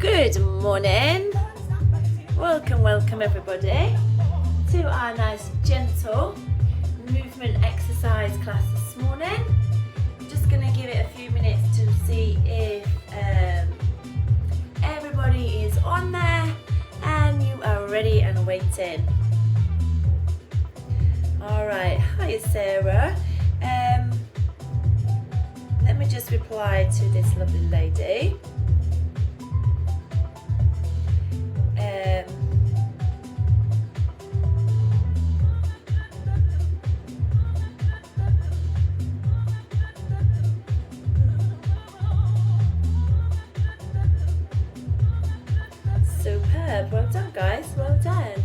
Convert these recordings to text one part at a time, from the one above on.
Good morning. Welcome everybody to our nice gentle movement exercise class this morning. I'm just going to give it a few minutes to see if everybody is on there and you are ready and waiting. Alright, hi Sarah. Let me just reply to this lovely lady. Superb, well done guys, well done.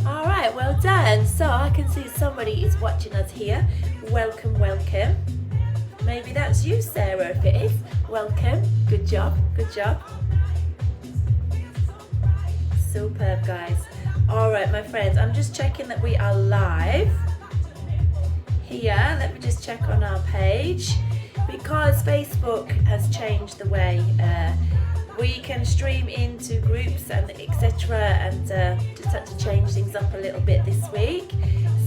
Alright, well done. So I can see somebody is watching us here. Welcome. Maybe that's you, Sarah. If it is, welcome. Good job. Superb, guys. Alright, my friends, I'm just checking that we are live here. Let me just check on our page, because Facebook has changed the way we can stream into groups and etc. and just had to change things up a little bit this week.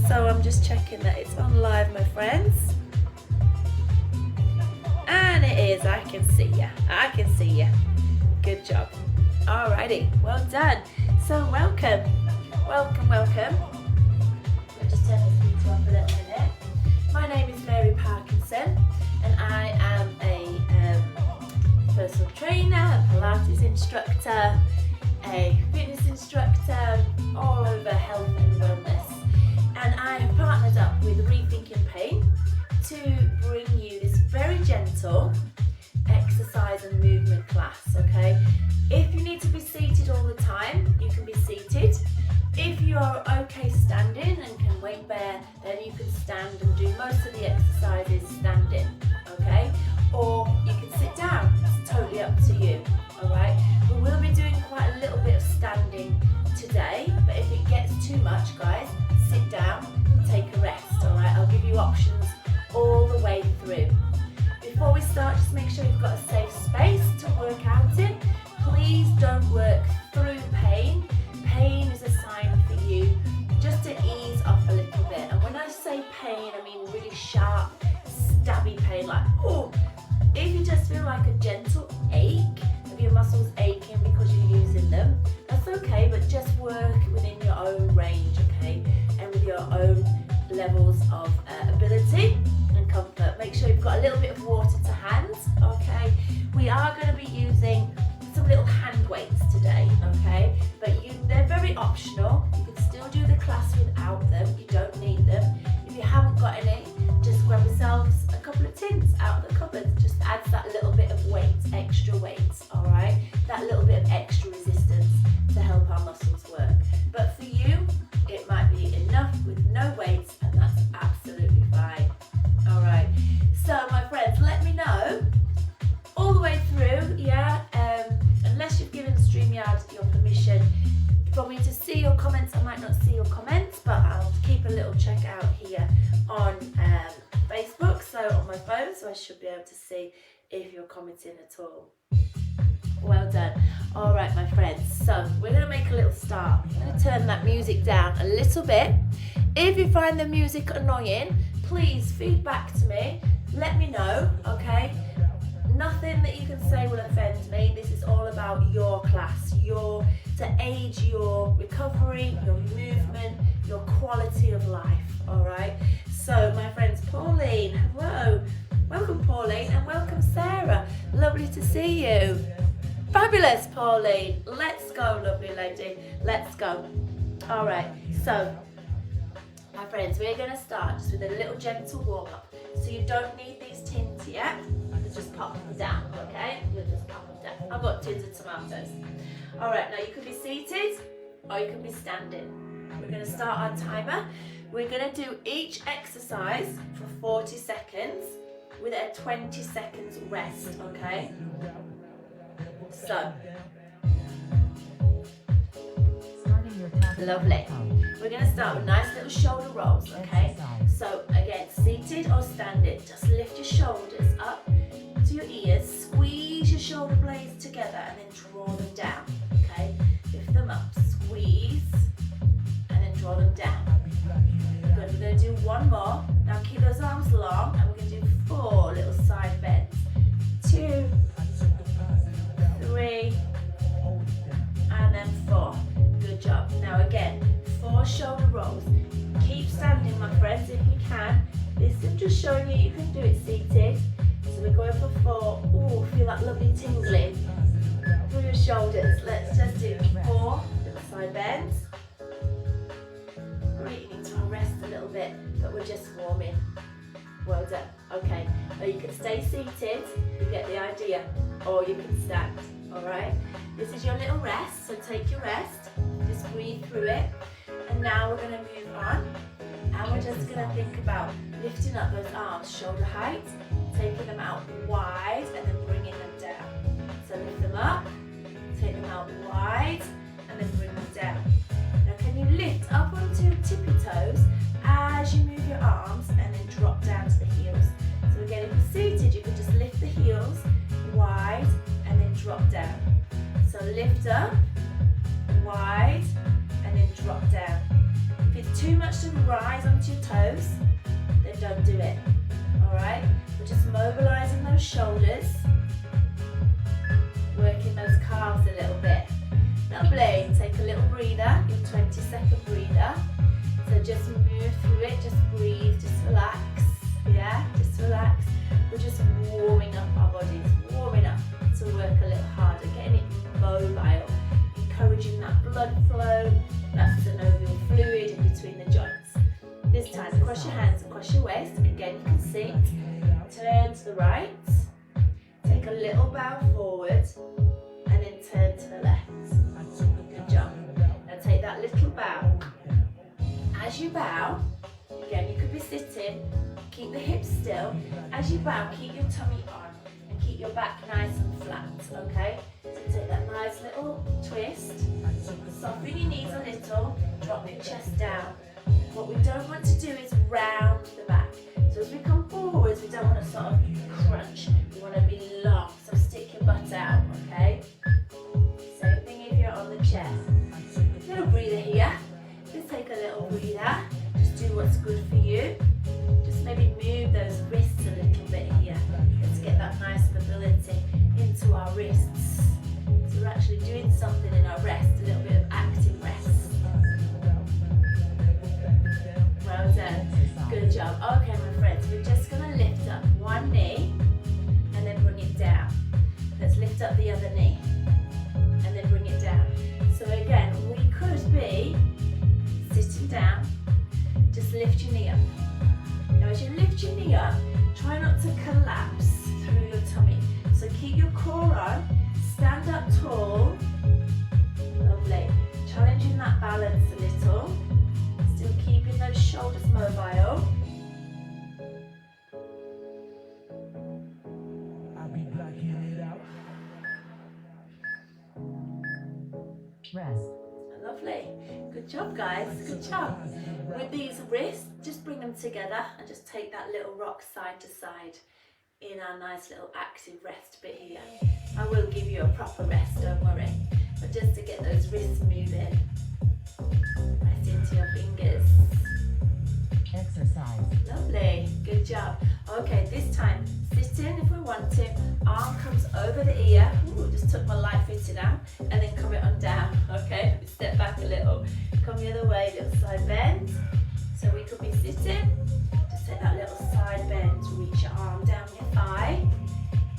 So I'm just checking that it's on live, my friends. And it is. I can see you. Good job. Alrighty, well done. So welcome. Let me just turn this video off a little minute. My name is Mary Parkinson and I am a personal trainer, a Pilates instructor, a fitness instructor, all over health and wellness. And I have partnered up with Rethinking Pain to bring you this very gentle exercise and movement class, okay? If you need to be seated all the time, you can be seated. If you are okay standing and can weight bear, then you can stand and do most of the exercises standing, okay? Or you can sit down, it's totally up to you, alright? We will be doing quite a little bit of standing today, but if it gets too much, guys, sit down, take a rest, alright? I'll give you options all the way through. Before we start, just make sure you've got a safe space to work out in. Please don't work through pain. Pain is a sign for you just to ease off a little bit. And when I say pain, I mean really sharp, stabby pain, like, oh, if you just feel like a gentle ache, if your muscles aching because you're using them, that's okay, but just work within your own range, okay? And with your own levels of ability and comfort. Make sure you've got a little bit of water to hand, okay? We are going to be using some little hand weights today, okay? But they're very optional. You can still do the class without them. You don't need them. If you haven't got any, just grab yourselves a couple of tins out of the cupboard. Just adds that little bit of weight, extra weight, all right? That little bit of extra resistance to help our muscles work. But for you, it might be enough with no weights, and that's absolutely fine. All right. So my friends, let me know all the way through, yeah? Unless you've given StreamYard your permission for me to see your comments, I might not see your comments, but I'll keep a little check out here on Facebook, so on my phone, so I should be able to see if you're commenting at all. Well done. All right, my friends, so we're going to make a little start. I'm going to turn that music down a little bit. If you find the music annoying, please feed back to me. Let me know, okay? Nothing that you can say will offend me. This is all about your class, to aid your recovery, your movement, your quality of life, all right? So, my friends, Pauline, hello. Welcome, Pauline, and welcome, Sarah. Lovely to see you. Fabulous, Pauline. Let's go, lovely lady. Let's go. All right, so, my friends, we're going to start just with a little gentle warm-up. So you don't need these tins yet. Just pop them down, okay? You'll just pop them down. I've got tins of tomatoes. All right, now you can be seated or you can be standing. We're going to start our timer. We're going to do each exercise for 40 seconds with a 20 seconds rest, okay? So, lovely. We're going to start with nice little shoulder rolls, okay? So again, seated or standing, just lift your shoulders up to your ears, squeeze your shoulder blades together and then draw them down, okay? Lift them up, squeeze, and then draw them down. Good, we're going to do one more. Now keep those arms long, and we're going to do 4 little side bends. 2, 3, and then 4. Good job. Now again, 4 shoulder rolls. Keep standing, my friends, if you can. This is just showing you can do it seated. So we're going for 4. Ooh, feel that lovely tingling through your shoulders. Let's just do 4 little side bends. Great, you need to rest a little bit, but we're just warming. Well done. Okay, now you can stay seated, you get the idea, or you can stand, all right? This is your little rest, so take your rest, just breathe through it. And now we're going to move on, and we're just going to think about lifting up those arms shoulder height, taking them out wide, and then bringing them down. So lift them up, take them out wide, and then bring them down. Now can you lift up onto your tippy toes as you move your arms, and then drop down to the heels. So again, if you're seated, you can just lift the heels wide, and then drop down. So lift up, wide, and then drop down. If it's too much to rise onto your toes, then don't do it. Alright? We're just mobilising those shoulders, working those calves a little bit. Lovely. Take a little breather, your 20-second breather. So just move through it, just breathe, just relax. Yeah, just relax. We're just warming up our bodies, warming up to work a little harder, getting it mobile, encouraging that blood flow, that synovial fluid in between the joints. This time, cross your hands across your waist. Again, you can sit. Turn to the right. Take a little bow forward, and then turn to the left. Good job. Now take that little bow. As you bow, again, you could be sitting. Keep the hips still. As you bow, keep your tummy on and keep your back nice and flat, okay? So take that nice little twist. Soften your knees a little. Drop your chest down. What we don't want to do is round the back. So as we come forwards, we don't want to sort of crunch. We want to be long. So stick your butt out, okay? Same thing if you're on the chair. Little breather here. Just take a little breather. Just do what's good for you. Just maybe move those wrists a little bit here. Let's get that nice mobility into our wrists. So we're actually doing something in our rest, a little bit of active rest. Well done. Good job. Okay, my friends, we're just going to lift up one knee and then bring it down. Let's lift up the other knee and then bring it down. So again, we could be sitting down. Just lift your knee up. Now as you lift your knee up, try not to collapse through your tummy. So keep your core on, stand up tall. Lovely. Challenging that balance a little. Still keeping those shoulders mobile. Rest. Lovely. Good job, guys. Good job. With these wrists, just bring them together and just take that little rock side to side in our nice little active rest bit here. I will give you a proper rest, don't worry. But just to get those wrists moving. Press into your fingers. Exercise. Lovely. Good job. Okay, this time, sitting if we want to. Arm comes over the ear. Ooh, just tuck my light fitted out. And then come it on down. Okay, step back a little. Come the other way, little side bend. So we could be sitting. Just take that little side bend. Reach your arm down your thigh.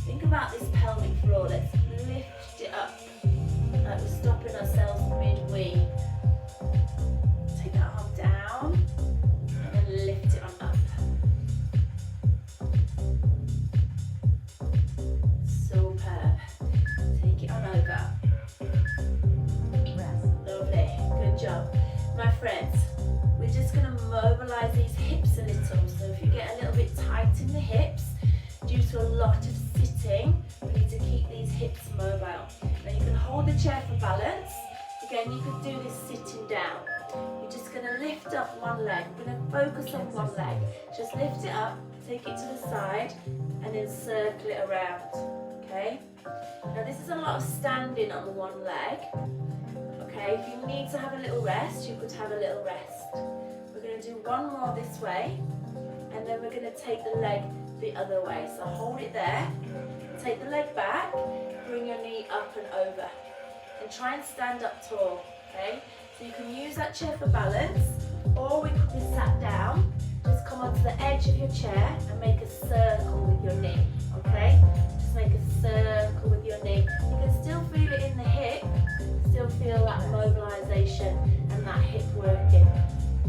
Think about this pelvic floor. Let's lift it up. Like we're stopping ourselves midway. Take that arm down. And then lift it on up. Superb. Take it on over. Rest. Lovely. Good job. My friends, we're just going to mobilise these hips a little. So if you get a little bit tight in the hips, due to a lot of sitting, we need to keep these hips mobile. Now you can hold the chair for balance. Again, you could do this sitting down. You're just going to lift up one leg. We're going to focus on one leg. Just lift it up, take it to the side, and then circle it around. Okay? Now this is a lot of standing on the one leg. Okay, if you need to have a little rest, you could have a little rest. We're going to do one more this way, and then we're going to take the leg the other way. So hold it there, take the leg back, bring your knee up and over, and try and stand up tall. Okay, so you can use that chair for balance, or we could be sat down. Just come onto the edge of your chair and make a circle with your knee. Okay, just make a circle with your knee. You can still feel it in the hip, still feel that mobilization and that hip working.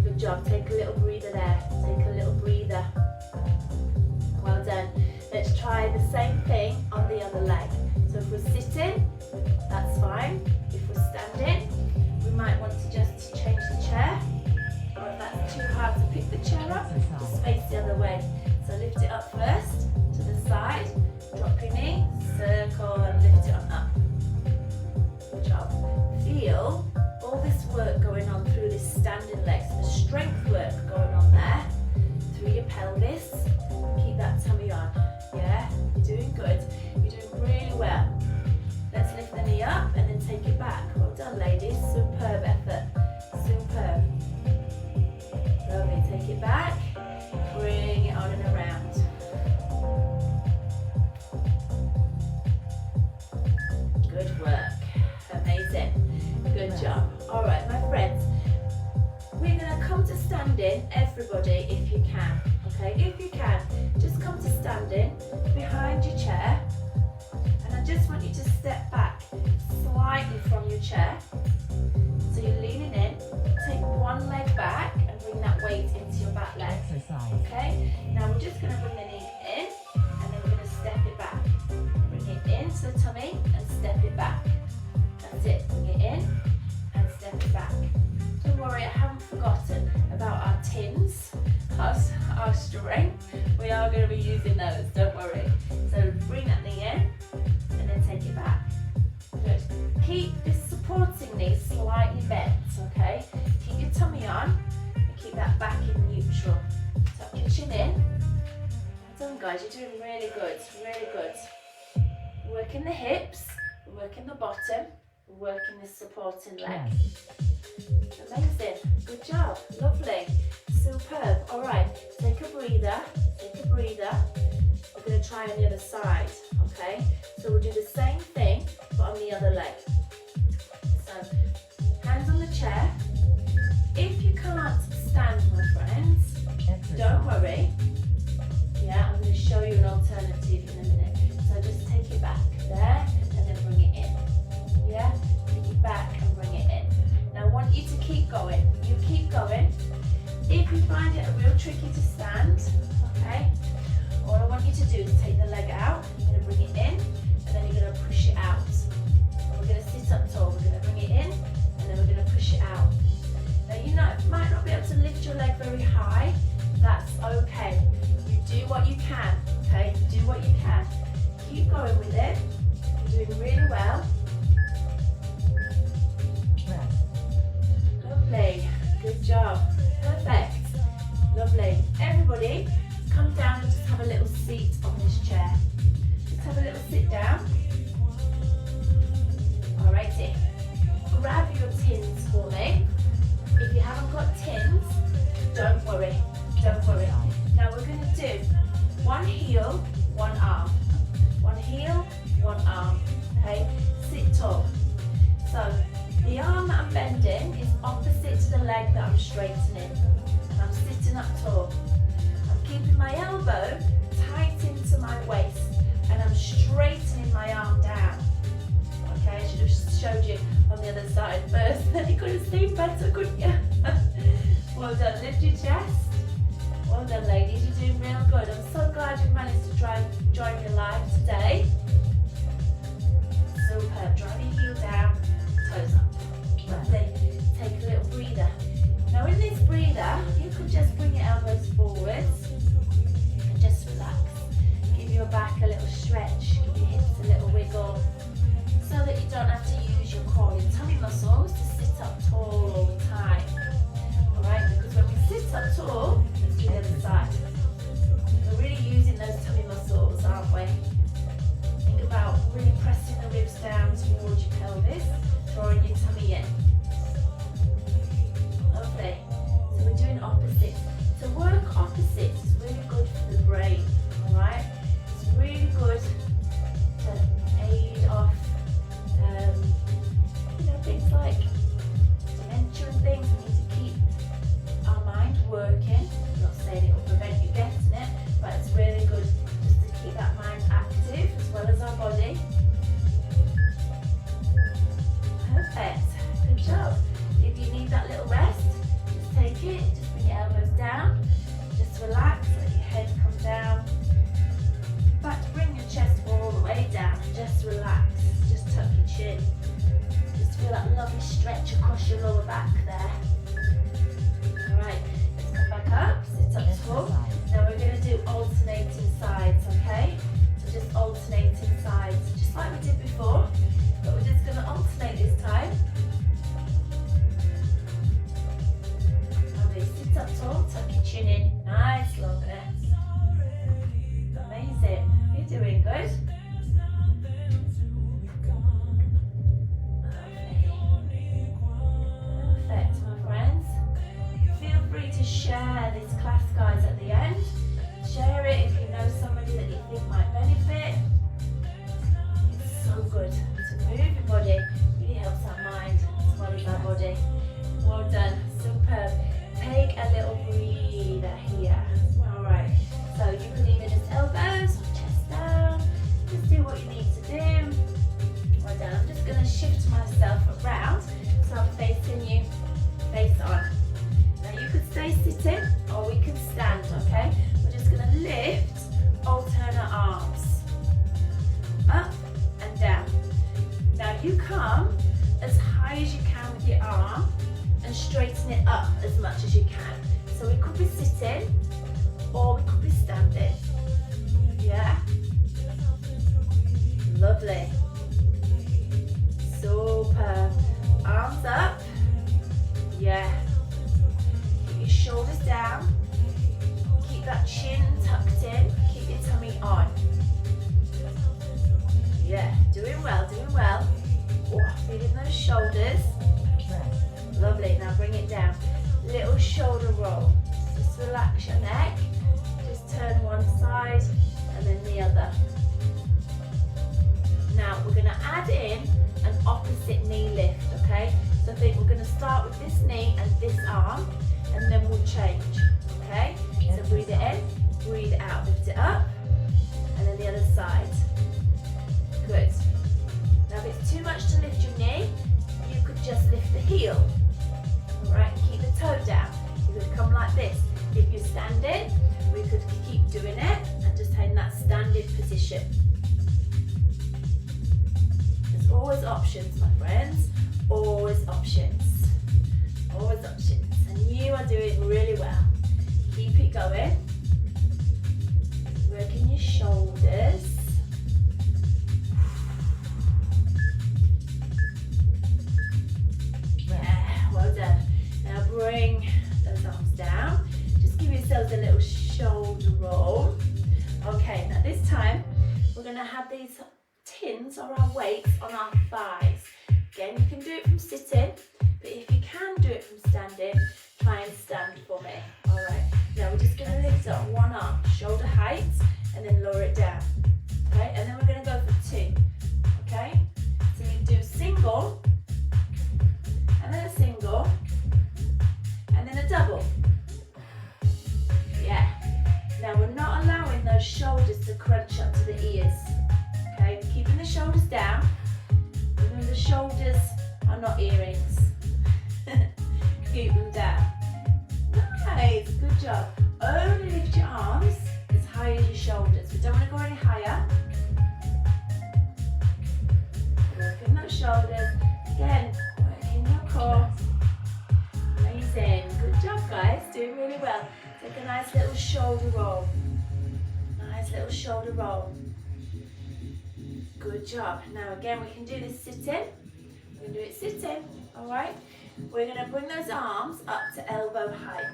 Good job. Take a little breather there. Take a little breather. Well done. Let's try the same thing on the other leg. So if we're sitting, that's fine. If we're standing, we might want to just change the chair. Or if that's too hard to pick the chair up, just face the other way. So lift it up first, to the side, drop your knee, circle and lift it on up. Good job. Feel all this work going on through this standing leg. So the strength work going on there, through your pelvis. Keep that tummy on. Yeah, you're doing good. You're doing really well. Let's lift the knee up and then take it back. Well done, ladies. Superb effort. Superb. Lovely. Take it back. Bring it on and around. Good work. Amazing. Good job. All right, my friends. We're going to come to standing, everybody, if you can. Okay, if you can, just come to standing behind your chair. And I just want you to step back slightly from your chair. So you're leaning in. Take one leg back and bring that weight into your back leg. Okay, now we're just going to bring the knee in and then we're going to step it back. Bring it into the tummy and step it back. That's it. Bring it in and step it back. Don't worry, I haven't forgotten about our tins, our strength. We are going to be using those, don't worry. So bring that knee in and then take it back. Good. Keep this supporting knee slightly bent, okay? Keep your tummy on and keep that back in neutral. Tuck your chin in. Well done, guys, you're doing really good, really good. Working the hips, working the bottom, working the supporting leg. Amazing, good job, lovely, superb. All right, take a breather, take a breather. We're going to try on the other side, okay? So we'll do the same thing, but on the other leg. So, hands on the chair. If you can't stand, my friends, don't worry. Yeah, I'm going to show you an alternative in a minute. So just take it back there, and then bring it in. Yeah, take it back and bring it in. Now I want you to keep going. You keep going. If you find it real tricky to stand, okay, all I want you to do is take the leg out, you're going to bring it in, and then you're going to push it out. And we're going to sit up tall, we're going to bring it in, and then we're going to push it out. Now you might not be able to lift your leg very high, that's okay. You do what you can, okay, do what you can. Keep going with it, you're doing really well. Lovely, good job, perfect, lovely. Everybody, come down and just have a little seat on this chair. Just have a little sit down. Alrighty, grab your tins for me. If you haven't got tins, don't worry, don't worry. Now we're going to do one heel, one arm. One heel, one arm, okay? Sit tall. So, the arm that I'm bending is opposite to the leg that I'm straightening. And I'm sitting up tall. I'm keeping my elbow tight into my waist and I'm straightening my arm down. Okay, I should have showed you on the other side first, then you could have seen better, couldn't you? Well done, lift your chest. Well done, ladies, you're doing real good. I'm so glad you've managed to join me live today. Superb, drive your heel down, toes up. Lovely. Take a little breather. Now in this breather, you could just bring your elbows just tuck your chin. Just feel that lovely stretch across your lower back there. Alright, let's come back up, sit up tall. Now we're going to do alternating sides, okay? So just alternating sides, just like we did before, but we're just going to alternate this time. Lovely, sit up tall, tuck your chin in, nice longness. Amazing, you're doing good. Perfect, my friends. Feel free to share this class, guys, at the end. Share it if you know somebody that you think might benefit. It's so good to move your body. Really helps our mind as well as our body. Well done, superb. Take a little breather here. Alright, so you can either just elbows or chest down. Just do what you need to do. Well done. I'm just going to shift myself around so I'm facing you face on. Now you could stay sitting or we can stand, okay? We're just going to lift alternate arms up and down. Now you come as high as you can with your arm and straighten it up as much as you can. So we could be sitting or we could be standing. Yeah? Lovely. Super. Arms up. Yeah. Keep your shoulders down. Keep that chin tucked in. Keep your tummy on. Yeah, doing well, doing well. Oh, feeling those shoulders. Lovely, now bring it down. Little shoulder roll. Just relax your neck. Just turn one side and then the other. Now we're going to add in an opposite knee lift, okay? So I think we're going to start with this knee and this arm, and then we'll change, okay? So breathe it in, breathe it out, lift it up, and then the other side. Good. Now if it's too much to lift your knee, you could just lift the heel. All right, keep the toe down. You could come like this. If you're standing, we could keep doing it and just in that standing position. There's always options, my friends. Always options. Always options. And you are doing really well. Keep it going. Working your shoulders. Yeah, well done. Now bring those arms down. Just give yourselves a little shoulder roll. Okay, now this time we're going to have these tins or our weights on our thighs. Again, you can do it from sitting, but if you can do it from standing, try and stand for me. All right, now we're just going to lift up one arm, shoulder height, and then lower it down. Okay, and then we're going to go for two. Okay, so you do single, and then a single, and then a double. Yeah. Now we're not allowing those shoulders to crunch up to the ears. Okay, we're keeping the shoulders down. Remember, the shoulders are not earrings. Keep them down. Okay, good job. Only lift your arms as high as your shoulders. We don't want to go any higher. Working those shoulders. Again, working your core. Amazing. Good job, guys. Doing really well. Take a nice little shoulder roll. Nice little shoulder roll. Good job. Now again, we can do this sitting. We can do it sitting. All right. We're going to bring those arms up to elbow height.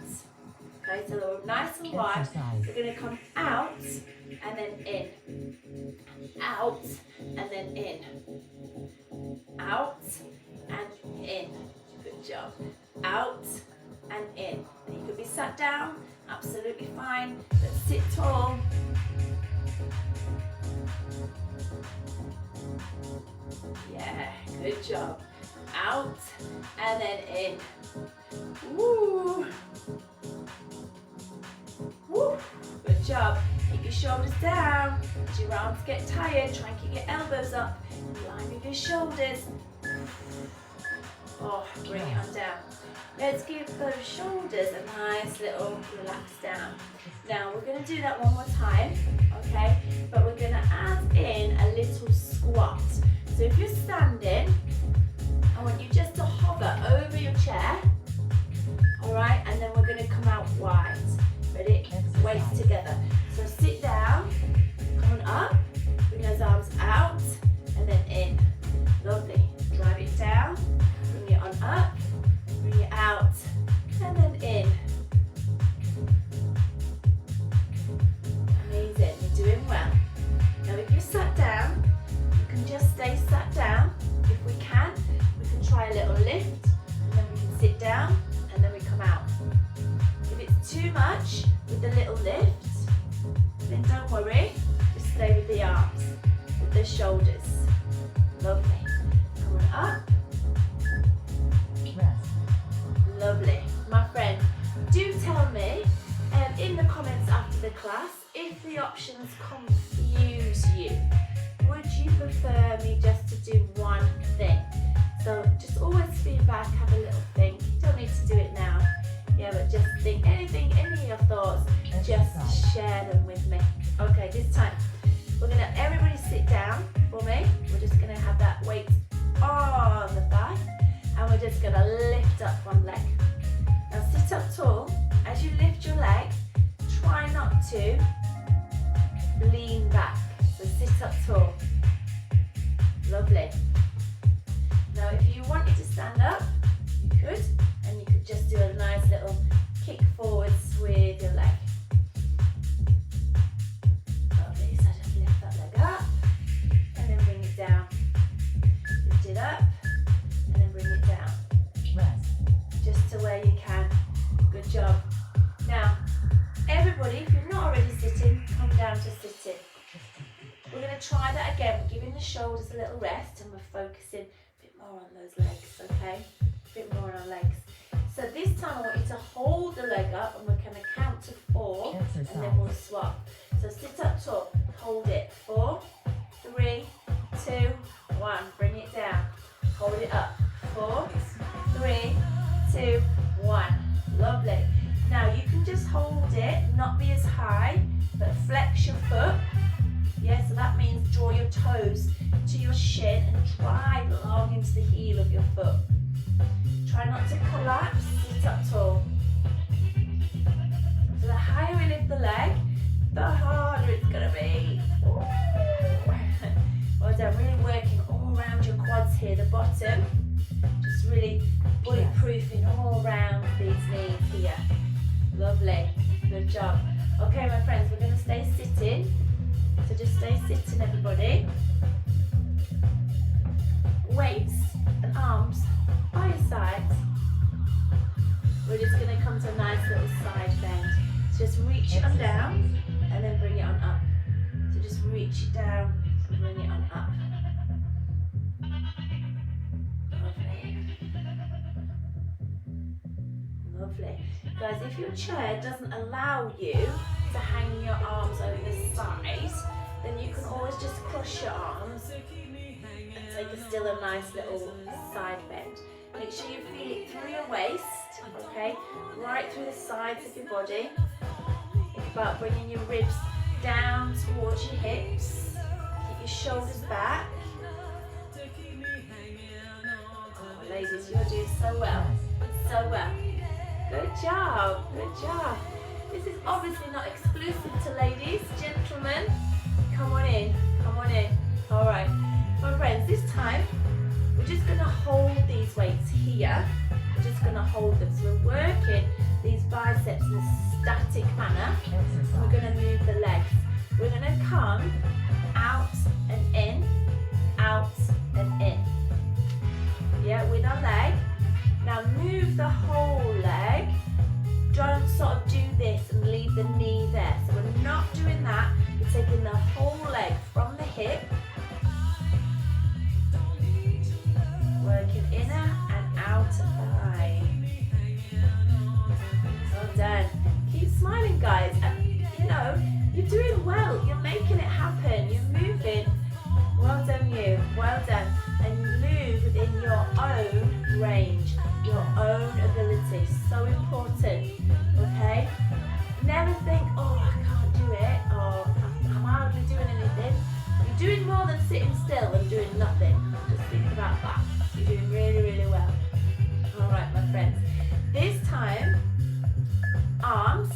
Okay, so they're nice and wide. We're going to come out and then in. Out and then in. Out and in. Good job. Out and in. And you could be sat down, absolutely fine, but sit tall. Yeah, good job. Out and then in. Woo. Woo. Good job. Keep your shoulders down. As your arms get tired, try and keep your elbows up in line with your shoulders. Oh, bring it on down. Let's give those shoulders a nice little relax down. Now we're going to do that one more time, okay? But we're going to add in a little squat. So if you're stay sat down. If we can try a little lift, and then we can sit down, and then we come out. If it's too much with the little lift, then don't worry, just stay with the arms, with the shoulders. Lovely. Come on up. Rest. Lovely. My friend, do tell me in the comments after the class if the options confuse you. Would you prefer me just to do one thing? So just always feedback, have a little think. You don't need to do it now. Yeah, but just think anything, any of your thoughts, just share them with me. Okay, this time we're gonna everybody sit down for me. We're just gonna have that weight on the thigh, and we're just gonna lift up one leg. Now sit up tall. As you lift your leg, try not to lean back. So sit up tall. Lovely. Now if you wanted to stand up, you could, and you could just do a nice little kick forwards with your leg. Lovely, so just lift that leg up, and then bring it down. Lift it up, and then bring it down. Rest. Just to where you can. Good job. Now, everybody, if you're not already sitting, come down to sitting. We're going to try that again. We're giving the shoulders a little rest, and we're focusing a bit more on those legs, okay? A bit more on our legs. So this time I want you to hold the leg up, and we're going to count to 4, and then we'll swap. So sit up tall, hold it. 4, 3, 2, 1. Bring it down. Hold it up. 4, 3, 2, 1. Lovely. Now you can just hold it, not be as high, but flex your foot. Yeah, so that means draw your toes to your shin and drive along into the heel of your foot. Try not to collapse, sit up tall. So the higher we lift the leg, the harder it's going to be. Well done, really working all around your quads here, the bottom. Just really bulletproofing all around these knees here. Lovely, good job. Okay, my friends, we're going to stay sitting. So just stay sitting, everybody. Weights and arms by your sides. We're just going to come to a nice little side bend. So just reach it on down and then bring it on up. So just reach it down and bring it on up. Lovely. Guys, if your chair doesn't allow you to hang your arms over the side, then you can always just cross your arms and take still a nice little side bend. Make sure you feel it through your waist, okay? Right through the sides of your body. Think about bringing your ribs down towards your hips. Keep your shoulders back. Oh, ladies, you're doing so well. So well. Good job, good job. This is obviously not exclusive to ladies. Gentlemen, come on in, come on in. All right, my friends, this time we're just gonna hold these weights here. We're just gonna hold them. So we're working these biceps in a static manner. We're gonna move the legs. We're gonna come out and in, out and in. Yeah, with our leg. Now move the whole leg. Don't sort of do this and leave the knee there. So we're not doing that. We're taking the whole leg from the hip. Working inner and outer thigh. Well done. Keep smiling, guys. And you know, you're doing well. You're making it happen. You're moving. Well done, you. Well done. And move within your own range. Your own ability, so important, okay? Never think, oh, I can't do it, or I'm hardly doing anything. You're doing more than sitting still and doing nothing. Just think about that. You're doing really, really well. All right, my friends. This time, arms,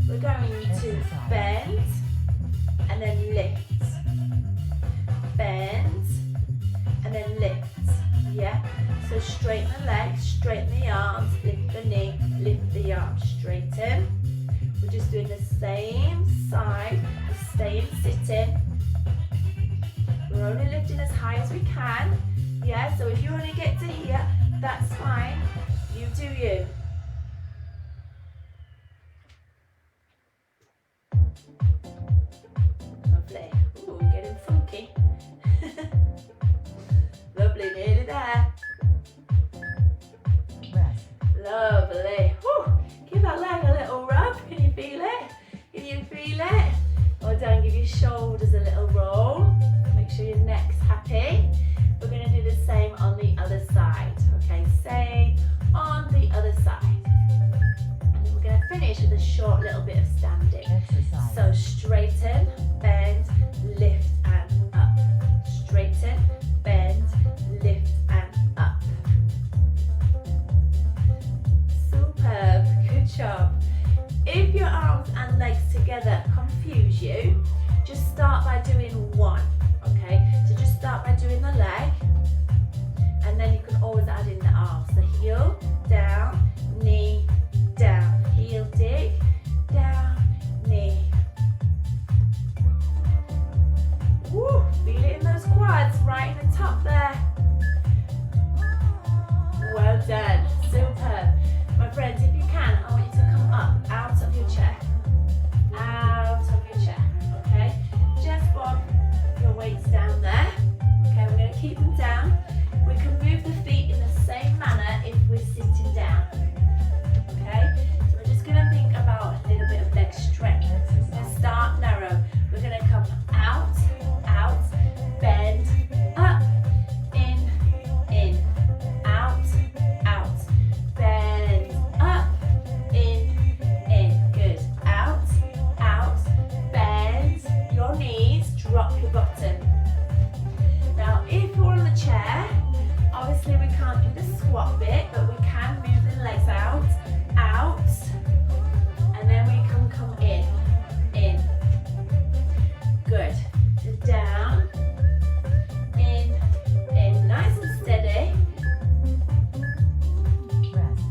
we're going to bend and then lift. Bend and then lift, yeah? So straighten the legs, straighten the arms, lift the knee, lift the arms, straighten. We're just doing the same side, staying sitting. We're only lifting as high as we can. Yeah, so if you only get to here, that's fine. You do you. Lovely. Ooh, getting funky. Lovely, nearly there. Rest. Lovely. Whew. Give that leg a little rub. Can you feel it? Can you feel it? Well done. Give your shoulders a little roll. Make sure your neck's happy. We're going to do the same on the other side. Okay, same on the other side. And then we're going to finish with a short little bit of standing. Exercise. So straighten, bend, lift and up. Straighten, bend, lift and up. Superb, good job. If your arms and legs together confuse you, just start by doing one, okay? So just start by doing the leg, and then you can always add in the arms. So heel, down, knee, down. Heel, dig, down, knee. Woo, feel it in those quads, right in the top there. Well done, superb. My friends, if you can, I want you to come up, out of your chair. Out of your chair, okay? Just bob your weights down there. Okay, we're going to keep them down. We can move the feet in the same manner if we're sitting down. Okay, so we're just going to think about a little bit of leg stretch. We're going to start narrow. We're going to come out, out, bend, up, in, out, out, bend, up, in, good, out, out, bend your knees, drop your bottom. Now if you're on the chair, obviously we can't do the squat bit, but we can move the legs out, and then we can come in, good, so down, in, nice and steady. Rest.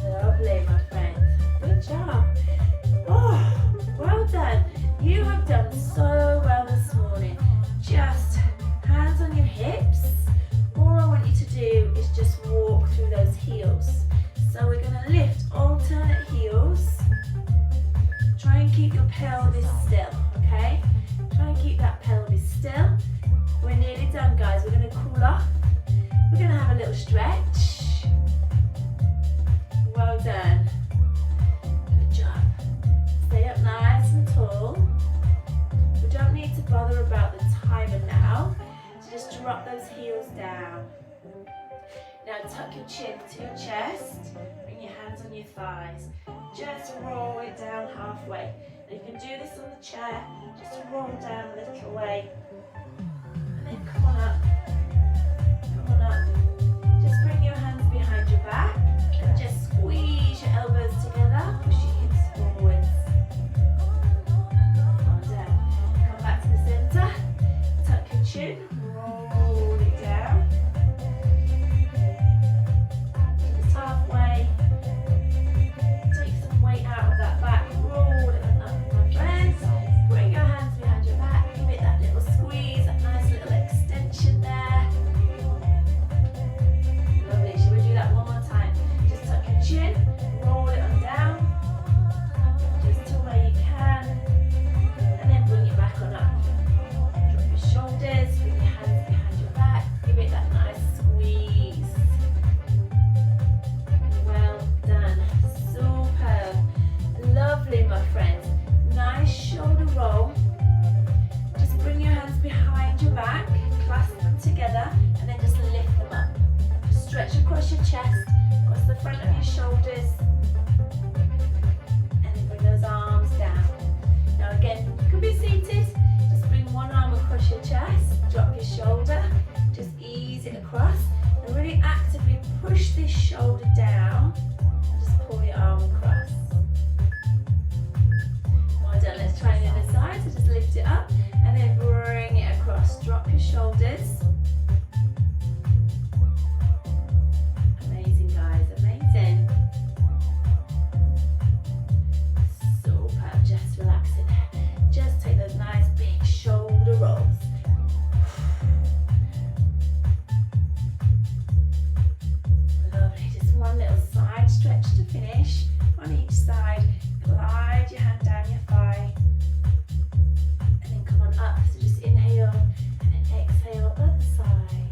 Lovely, my friend. Good job. Oh, well done. You have done so well this morning. Just hands on your hips. All I want you to do is just walk through those heels. So we're going to lift alternate heels. Try and keep your pelvis still, okay? Try and keep that pelvis still. We're nearly done, guys. We're going to cool off. We're going to have a little stretch. Well done. Good job. Stay up nice and tall. We don't need to bother about the timer now. So just drop those heels down. Now tuck your chin to your chest. Bring your hands on your thighs. Just roll it down halfway. And you can do this on the chair. Just roll down a little way. And then come on up. Come on up. Just bring your hands behind your back. And just squeeze your elbows together. Push your hips forwards. Well done. Come back to the center. Tuck your chin. Roll it down. Just halfway. Take some weight out of that back. Roll it up, my friends. Bring your hands behind your back. Give it that little squeeze, that nice little extension there. Lovely. Shall we do that one more time? Just tuck your chin. Roll it on down. Just to where you can. And then bring it back on up. Drop your shoulders. Bring your hands behind your back. Give it that nice squeeze. Well done. Superb. Lovely, my friends. Nice shoulder roll. Just bring your hands behind your back, clasp them together, and then just lift them up. Just stretch across your chest, across the front of your shoulders, and then bring those arms down. Now again, you can be seated. Just bring one arm across your chest, drop your shoulder, just ease it across, and really actively push this shoulder down, and just pull your arm across. Well done, let's try the other side, so just lift it up, and then bring it across, drop your shoulders. Amazing, guys, amazing. Superb, just relaxing. Just take those nice big shoulder rolls. stretch to finish on each side. Glide your hand down your thigh. And then come on up. So just inhale and then exhale, other side.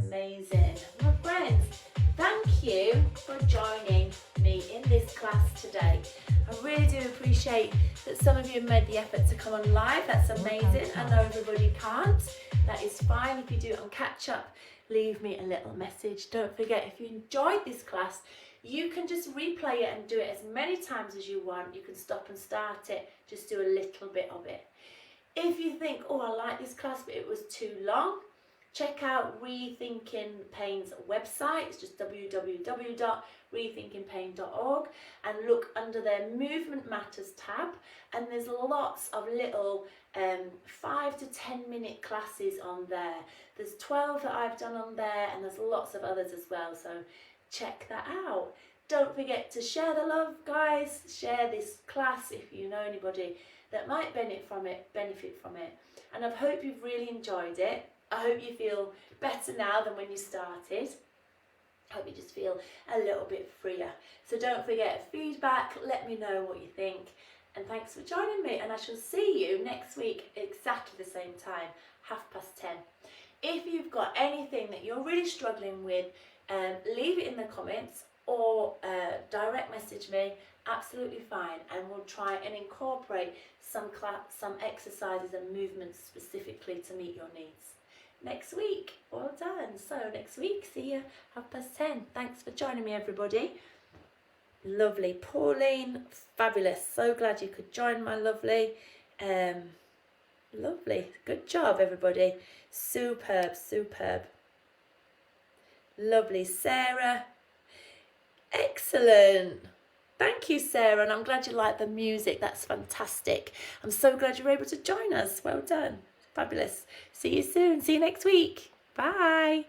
Amazing. My friends, thank you for joining me in this class today. I really do appreciate that some of you have made the effort to come on live. That's amazing. I know everybody can't. That is fine. If you do it on catch up, leave me a little message. Don't forget, if you enjoyed this class, you can just replay it and do it as many times as you want. You can stop and start it. Just do a little bit of it. If you think, oh, I like this class, but it was too long, check out Rethinking Pain's website. It's just www.rethinkingpain.org, and look under their Movement Matters tab, and there's lots of little 5 to 10 minute classes on there. There's 12 that I've done on there, and there's lots of others as well, so check that out. Don't forget to share the love, guys. Share this class if you know anybody that might benefit from it. And I hope you've really enjoyed it. I hope you feel better now than when you started. I hope you just feel a little bit freer. So don't forget, feedback, let me know what you think. And thanks for joining me, and I shall see you next week exactly the same time, 10:30. If you've got anything that you're really struggling with, leave it in the comments or direct message me, absolutely fine, and we'll try and incorporate some exercises and movements specifically to meet your needs. Next week. Well done. So next week, see you 10:30. Thanks for joining me, everybody. Lovely. Pauline, fabulous. So glad you could join, my lovely. Lovely. Good job, everybody. Superb, superb. Lovely. Sarah. Excellent. Thank you, Sarah, and I'm glad you like the music. That's fantastic. I'm so glad you were able to join us. Well done. Fabulous. See you soon. See you next week. Bye.